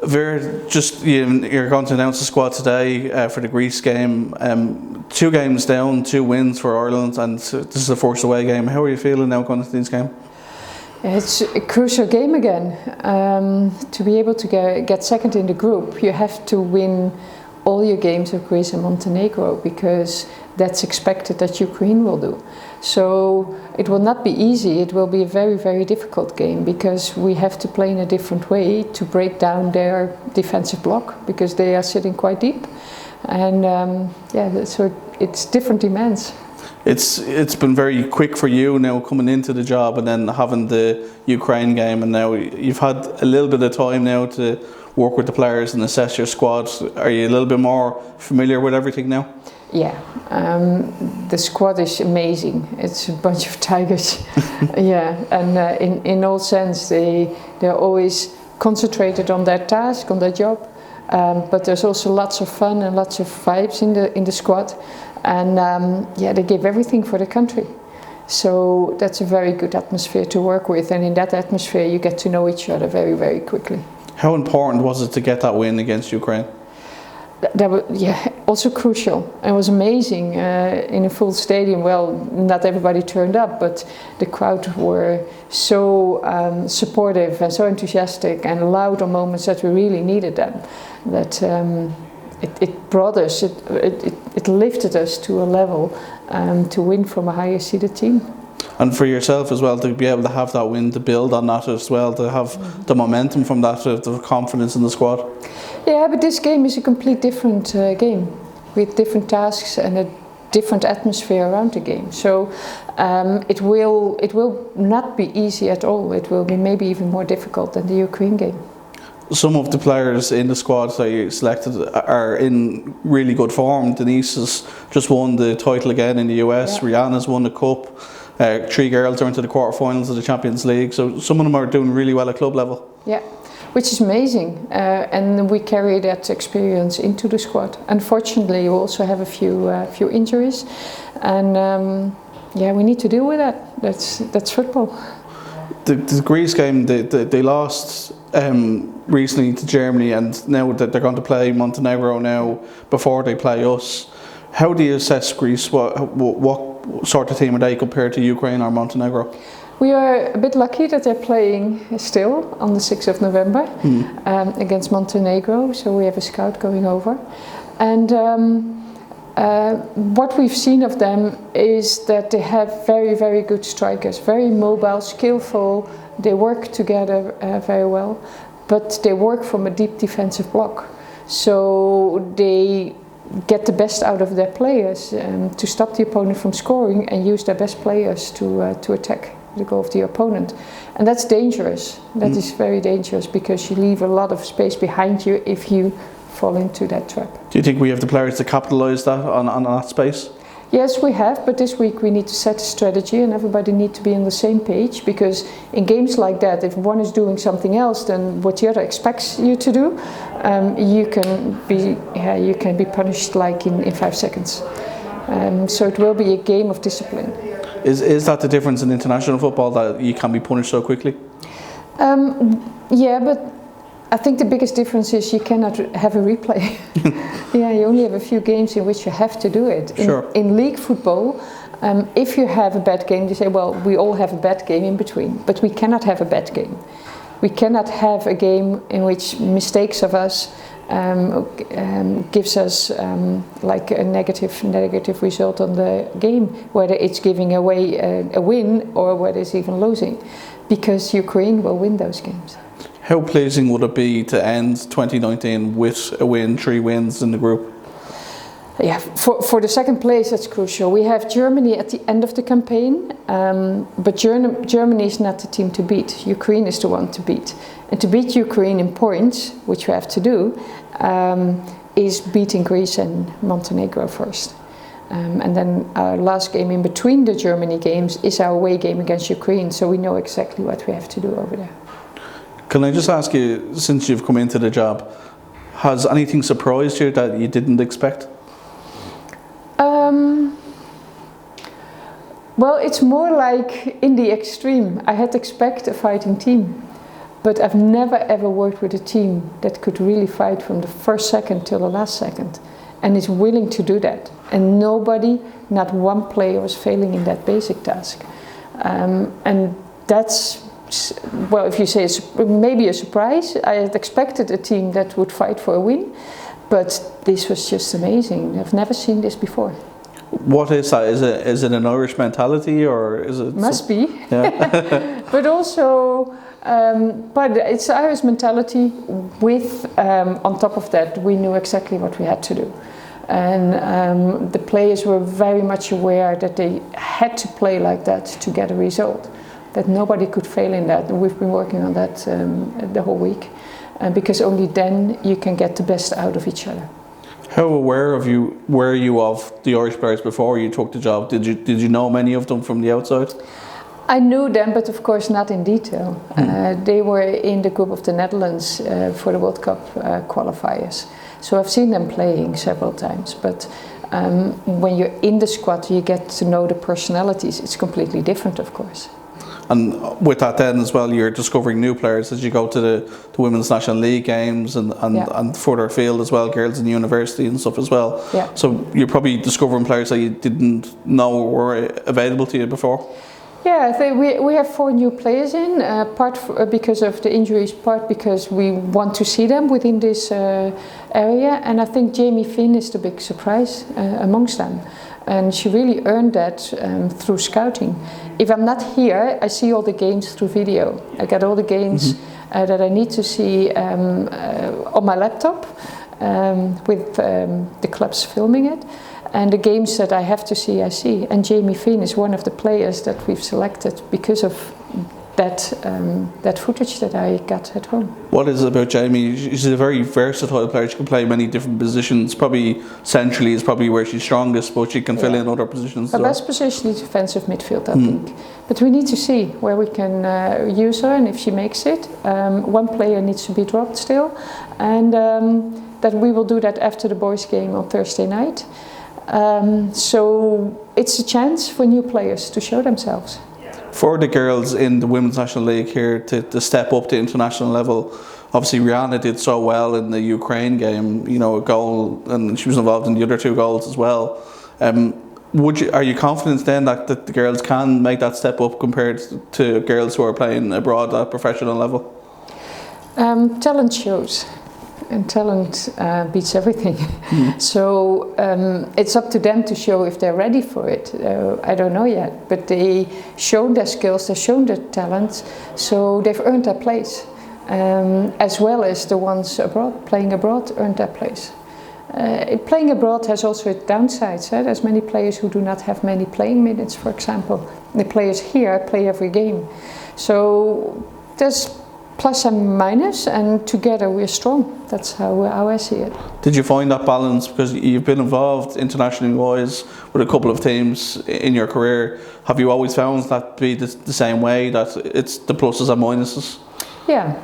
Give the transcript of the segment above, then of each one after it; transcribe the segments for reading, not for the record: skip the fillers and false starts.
Vera, you're going to announce the squad today for the Greece game. 2 games down, 2 wins for Ireland, and this is the first away game. How are you feeling now going into this game? It's a crucial game again. To be able to get second in the group, you have to win all your games of Greece and Montenegro, because that's expected that Ukraine will do. So it will not be easy. It will be a very, very difficult game, because we have to play in a different way to break down their defensive block, because they are sitting quite deep. And so it's different demands. It's been very quick for you now coming into the job and then having the Ukraine game, and now you've had a little bit of time now to work with the players and assess your squad. Are you a little bit more familiar with everything now? Yeah, the squad is amazing. It's a bunch of tigers. Yeah, and in all sense they're always concentrated on their task, on their job. But there's also lots of fun and lots of vibes in the squad, and they give everything for the country. So that's a very good atmosphere to work with, and in that atmosphere you get to know each other very, very quickly. How important was it to get that win against Ukraine? That was, also crucial. It was amazing in a full stadium. Well, not everybody turned up, but the crowd were so supportive and so enthusiastic and loud on moments that we really needed them. That it brought us, it lifted us to a level to win from a higher seeded team. And for yourself as well, to be able to have that win, to build on that as well, to have the momentum from that, the confidence in the squad. Yeah, but this game is a complete different game, with different tasks and a different atmosphere around the game. So it will not be easy at all. It will be maybe even more difficult than the Ukraine game. Some of the players in the squad that you selected are in really good form. Denise has just won the title again in the US. Yeah. Rihanna's won the cup. 3 girls are into the quarterfinals of the Champions League. So some of them are doing really well at club level. Yeah, which is amazing. And we carry that experience into the squad. Unfortunately, we also have a few injuries, and we need to deal with that. That's football. The Greece game, they lost recently to Germany, and now that they're going to play Montenegro now before they play us. How do you assess Greece? What sort of team are they compared to Ukraine or Montenegro? We are a bit lucky that they're playing still on the 6th of November against Montenegro, so we have a scout going over. And what we've seen of them is that they have very, very good strikers, very mobile, skillful. They work together very well, but they work from a deep defensive block. So they get the best out of their players to stop the opponent from scoring, and use their best players to attack the goal of the opponent. And that's dangerous. That is very dangerous, because you leave a lot of space behind you if you fall into that trap. Do you think we have the players to capitalise that on that space? Yes, we have, but this week we need to set a strategy, and everybody needs to be on the same page, because in games like that, if one is doing something else than what the other expects you to do, you can be punished like in 5 seconds. So it will be a game of discipline. Is that the difference in international football, that you can be punished so quickly? Yeah, but I think the biggest difference is you cannot have a replay. Yeah, you only have a few games in which you have to do it. In league football, if you have a bad game, they say, well, we all have a bad game in between, but we cannot have a bad game. We cannot have a game in which mistakes of us gives us like a negative result on the game, whether it's giving away a win or whether it's even losing, because Ukraine will win those games. How pleasing would it be to end 2019 with a win, 3 wins in the group? Yeah, for the second place, that's crucial. We have Germany at the end of the campaign, but Germany is not the team to beat. Ukraine is the one to beat. And to beat Ukraine in points, which we have to do, is beating Greece and Montenegro first. And then our last game in between the Germany games is our away game against Ukraine, so we know exactly what we have to do over there. Can I just ask you, since you've come into the job, has anything surprised you that you didn't expect? Well, it's more like in the extreme. I had expected a fighting team. But I've never ever worked with a team that could really fight from the first second till the last second, and is willing to do that. And nobody, not one player, was failing in that basic task. And that's, well, if you say it's maybe a surprise. I had expected a team that would fight for a win, but this was just amazing. I've never seen this before. What is that? Is it an Irish mentality, or is it? Must be. Yeah. But also, but it's Irish mentality with, on top of that, we knew exactly what we had to do. And the players were very much aware that they had to play like that to get a result, that nobody could fail in that. And we've been working on that the whole week, because only then you can get the best out of each other. How aware were you of the Irish players before you took the job? Did you know many of them from the outside? I knew them, but of course not in detail. They were in the group of the Netherlands for the World Cup qualifiers. So I've seen them playing several times, but when you're in the squad, you get to know the personalities. It's completely different, of course. And with that then as well, you're discovering new players as you go to the Women's National League games and further afield as well, girls in university and stuff as well. Yeah. So you're probably discovering players that you didn't know were available to you before? Yeah, I think we have 4 new players in, part because of the injuries, part because we want to see them within this area. And I think Jamie Finn is the big surprise amongst them. And she really earned that through scouting. If I'm not here, I see all the games through video. I get all the games that I need to see on my laptop with the clubs filming it. And the games that I have to see, I see. And Jamie Finn is one of the players that we've selected because of that footage that I got at home. What is it about Jamie? She's a very versatile player. She can play many different positions. Probably centrally is probably where she's strongest, but she can fill in other positions. Her best position is defensive midfield, I think. But we need to see where we can use her and if she makes it. One player needs to be dropped still, and that we will do that after the boys' game on Thursday night. So it's a chance for new players to show themselves. For the girls in the Women's National League here to step up to international level, obviously Rihanna did so well in the Ukraine game, you know, a goal, and she was involved in the other 2 goals as well. Are you confident then that the girls can make that step up compared to girls who are playing abroad at professional level? Talent shows. And talent beats everything. So it's up to them to show if they're ready for it. I don't know yet, but they shown their skills, they've shown their talents, so they've earned their place. As well as the ones abroad, playing abroad, earned their place. Playing abroad has also its downsides. There's many players who do not have many playing minutes, for example. The players here play every game. So there's plus and minus, and together we're strong. That's how I see it. Did you find that balance, because you've been involved internationally wise with a couple of teams in your career? Have you always found that to be the same way, that it's the pluses and minuses? Yeah,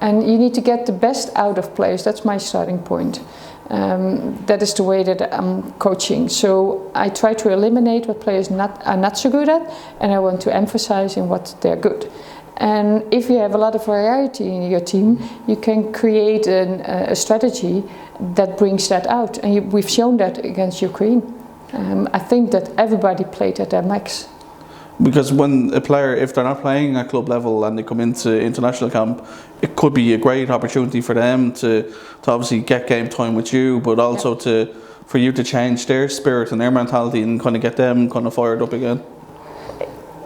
and you need to get the best out of players. That's my starting point. That is the way that I'm coaching. So I try to eliminate what players are not so good at, and I want to emphasize in what they're good. And if you have a lot of variety in your team, you can create a strategy that brings that out. And we've shown that against Ukraine. I think that everybody played at their max. Because when a player, if they're not playing at club level and they come into international camp, it could be a great opportunity for them to obviously get game time with you, but also for you to change their spirit and their mentality and kind of get them kind of fired up again.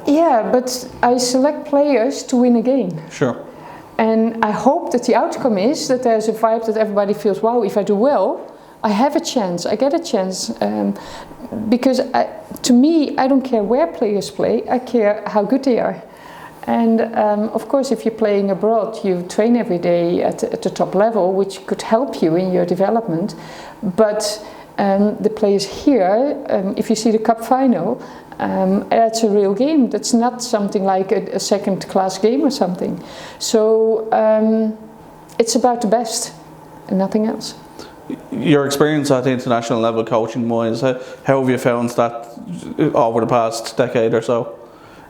Yeah, but I select players to win a game. Sure. And I hope that the outcome is that there's a vibe that everybody feels, wow, if I do well, I have a chance, I get a chance. Because to me, I don't care where players play, I care how good they are. And of course, if you're playing abroad, you train every day at the top level, which could help you in your development. But the players here, if you see the cup final, that's a real game. That's not something like a second-class game or something. So it's about the best and nothing else. Your experience at the international level coaching-wise, how have you found that over the past decade or so?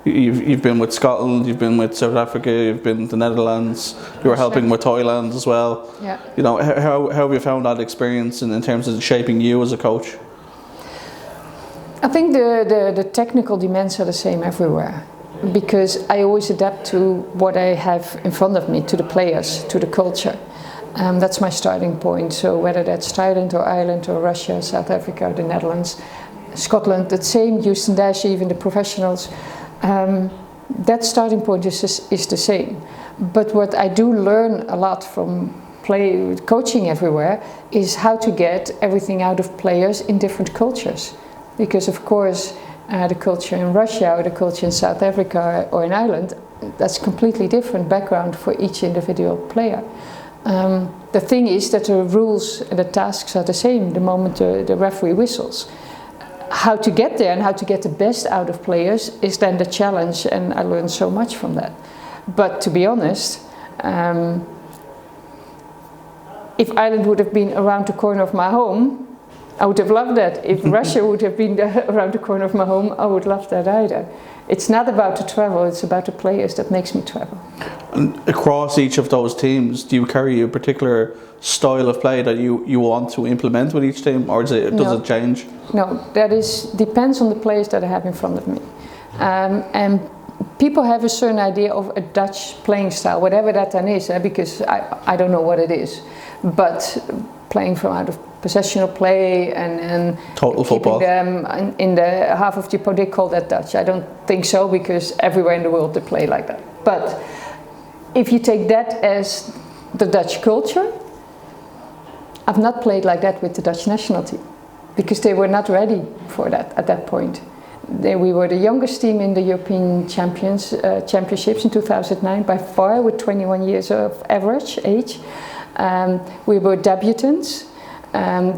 You've been with Scotland, you've been with South Africa, you've been with the Netherlands, you were helping with Thailand as well. Yeah. You know, how have you found that experience in terms of shaping you as a coach? I think the technical demands are the same everywhere, because I always adapt to what I have in front of me, to the players, to the culture. That's my starting point. So whether that's Thailand or Ireland or Russia, South Africa or the Netherlands, Scotland, the same, Houston Dash, even the professionals, that starting point is the same. But what I do learn a lot from coaching everywhere is how to get everything out of players in different cultures. Because of course the culture in Russia or the culture in South Africa or in Ireland, that's completely different background for each individual player. The thing is that the rules and the tasks are the same the moment the referee whistles. How to get there and how to get the best out of players is then the challenge, and I learned so much from that. But to be honest, if Ireland would have been around the corner of my home, I would have loved that. If Russia would have been around the corner of my home, I would love that either. It's not about the travel, it's about the players that makes me travel. And across each of those teams, do you carry a particular style of play that you want to implement with each team, or does it change? No, that depends on the players that I have in front of me. And people have a certain idea of a Dutch playing style, whatever that then is, because I don't know what it is. But playing from out of possessional play and total football, keeping them in the half of the, they call that Dutch. I don't think so, because everywhere in the world they play like that. But if you take that as the Dutch culture, I've not played like that with the Dutch national team, because they were not ready for that at that point. We were the youngest team in the European Championships in 2009 by far, with 21 years of average age. We were debutants.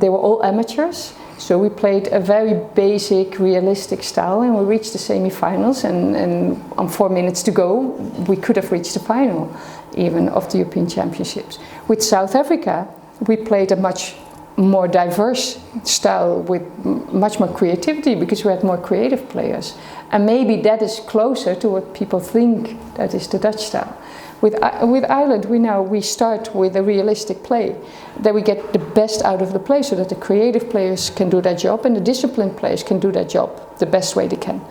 They were all amateurs, so we played a very basic, realistic style, and we reached the semi-finals, and on 4 minutes to go we could have reached the final even of the European Championships. With South Africa we played a much more diverse style with much more creativity, because we had more creative players, and maybe that is closer to what people think that is the Dutch style. With Ireland, we start with a realistic play, that we get the best out of the play, so that the creative players can do their job and the disciplined players can do their job the best way they can,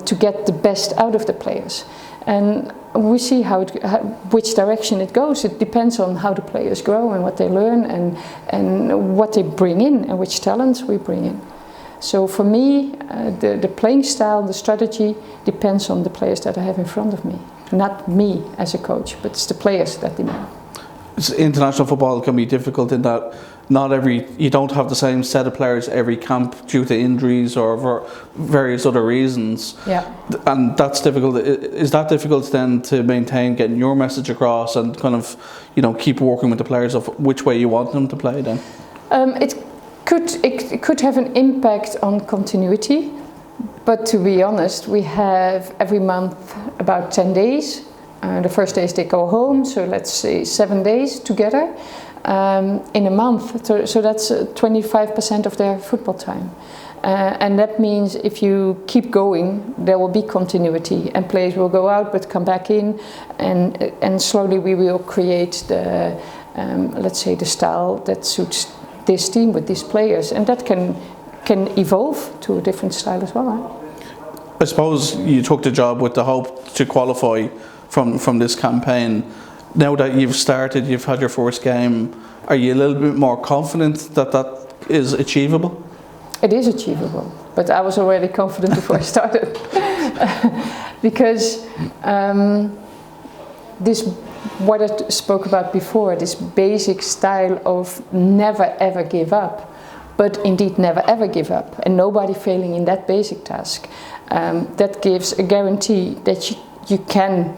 to get the best out of the players. And we see which direction it goes. It depends on how the players grow and what they learn and what they bring in and which talents we bring in. So for me, the playing style, the strategy depends on the players that I have in front of me. Not me as a coach, but it's the players that demand. International football can be difficult in that you don't have the same set of players every camp due to injuries or for various other reasons. Yeah. And that's difficult. Is that difficult then to maintain getting your message across and kind of, keep working with the players of which way you want them to play then? It could have an impact on continuity. But to be honest, we have every month about 10 days. The first days they go home, so let's say 7 days together in a month. So that's 25% of their football time. And that means if you keep going, there will be continuity, and players will go out but come back in, and slowly we will create the, let's say, the style that suits this team with these players, and that can evolve to a different style as well. Huh? I suppose you took the job with the hope to qualify from this campaign. Now that you've started, you've had your first game, are you a little bit more confident that that is achievable? It is achievable, but I was already confident before I started. Because what I spoke about before, this basic style of never ever give up, but indeed never ever give up, and nobody failing in that basic task. That gives a guarantee that you can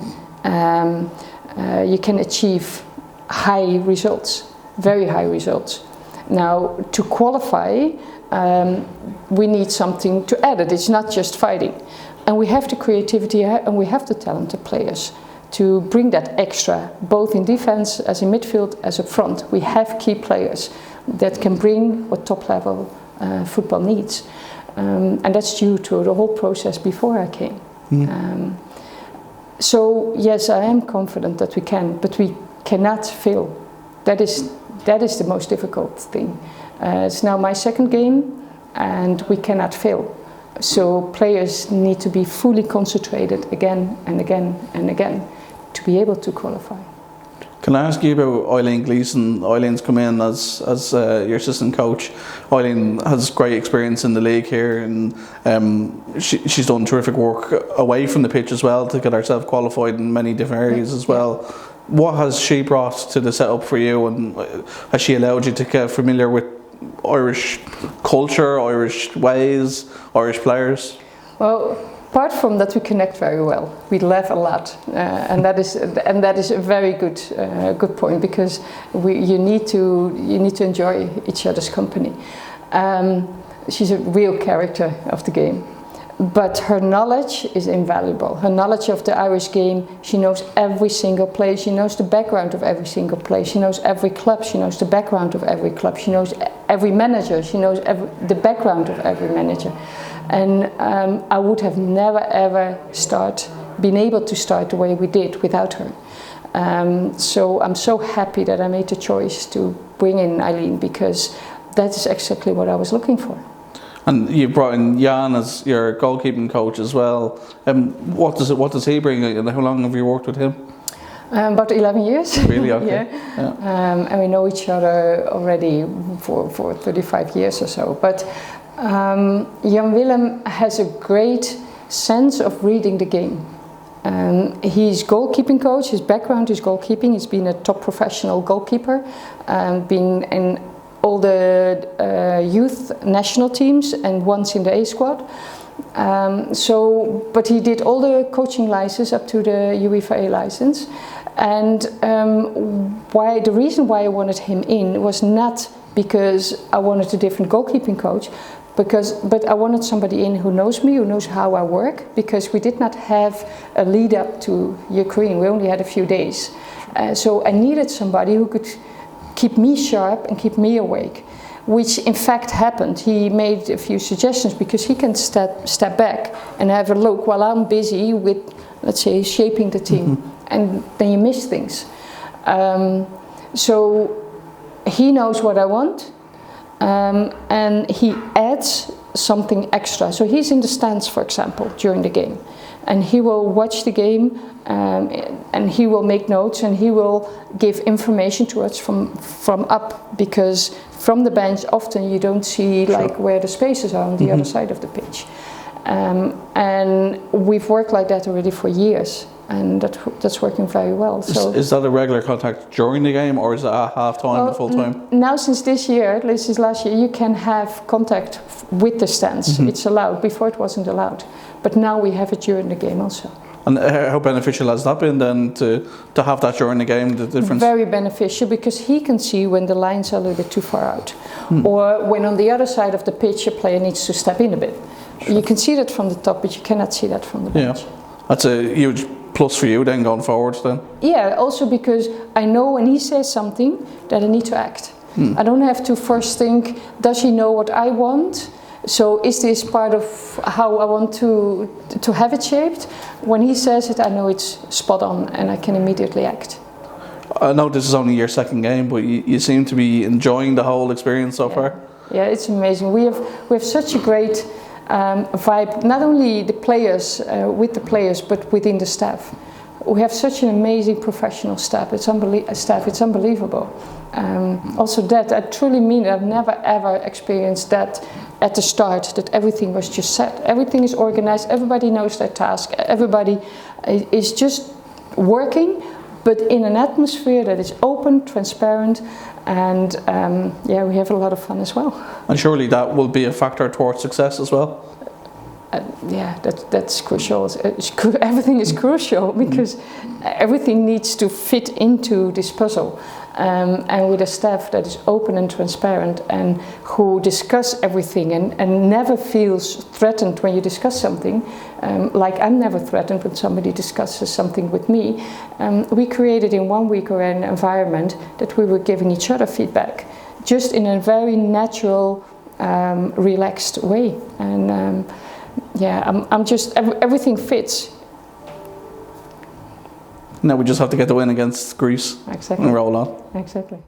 achieve high results, very high results. Now, to qualify, we need something to add it. It's not just fighting, and we have the creativity and we have the talented players to bring that extra, both in defense, as in midfield, as up front. We have key players that can bring what top level football needs. And that's due to the whole process before I came. So yes, I am confident that we can, but we cannot fail. That is the most difficult thing. It's now my second game, and we cannot fail. So players need to be fully concentrated again and again and again to be able to qualify. Can I ask you about Eileen Gleeson? Eileen's come in as your assistant coach. Eileen has great experience in the league here, and she's done terrific work away from the pitch as well to get herself qualified in many different areas as well. What has she brought to the setup for you, and has she allowed you to get familiar with Irish culture, Irish ways, Irish players? Well, apart from that, we connect very well. We laugh a lot, and that is a very good point, because you need to enjoy each other's company. She's a real character of the game, but her knowledge is invaluable. Her knowledge of the Irish game, she knows every single player, she knows the background of every single player, she knows every club, she knows the background of every club, she knows every manager, she knows the background of every manager. And I would have never ever been able to start the way we did without her. So I'm so happy that I made the choice to bring in Eileen, because that is exactly what I was looking for. And you brought in Jan as your goalkeeping coach as well. What does he bring, and how long have you worked with him? About 11 years. Really? Okay. Yeah. And we know each other already for 35 years or so. But Jan Willem has a great sense of reading the game. He's goalkeeping coach, his background is goalkeeping, he's been a top professional goalkeeper, been in all the youth national teams and once in the A squad. But he did all the coaching licenses up to the UEFA A license. And the reason why I wanted him in was not because I wanted a different goalkeeping coach, but I wanted somebody in who knows me, who knows how I work, because we did not have a lead up to Ukraine. We only had a few days. So I needed somebody who could keep me sharp and keep me awake, which in fact happened. He made a few suggestions, because he can step back and have a look while I'm busy with, let's say, shaping the team, and then you miss things. So he knows what I want, and he adds something extra. So he's in the stands, for example, during the game, and he will watch the game, and he will make notes, and he will give information to us from up, because from the bench often you don't see like where the spaces are on the other side of the pitch. And we've worked like that already for years, and that's working very well. So is that a regular contact during the game, or is it at half time and full time? Now, since last year, you can have contact with the stands. It's allowed. Before it wasn't allowed, but now we have it during the game also. And how beneficial has that been then to have that during the game, the difference? Very beneficial, because he can see when the lines are a little bit too far out, or when on the other side of the pitch a player needs to step in a bit. Sure. You can see that from the top, but you cannot see that from the bench. Yeah, that's a huge plus for you then going forward then. Yeah, also because I know when he says something that I need to act. I don't have to first think, does he know what I want? So is this part of how I want to have it shaped? When he says it, I know it's spot on, and I can immediately act. I know this is only your second game, but you seem to be enjoying the whole experience so far. Yeah, it's amazing. We have such a great vibe, not only the players with the players, but within the staff. We have such an amazing professional staff. It's unbelievable. Also, that I truly mean it. I've never ever experienced that at the start, that everything was just set. Everything is organized. Everybody knows their task. Everybody is just working, but in an atmosphere that is open, transparent, and we have a lot of fun as well. And surely that will be a factor towards success as well. That's crucial. Everything is crucial, because everything needs to fit into this puzzle. And with a staff that is open and transparent, and who discuss everything and never feels threatened when you discuss something, like I'm never threatened when somebody discusses something with me. We created in 1 week an environment that we were giving each other feedback, just in a very natural, relaxed way. And yeah, I'm just everything fits. Now we just have to get the win against Greece Exactly. and roll on. Exactly.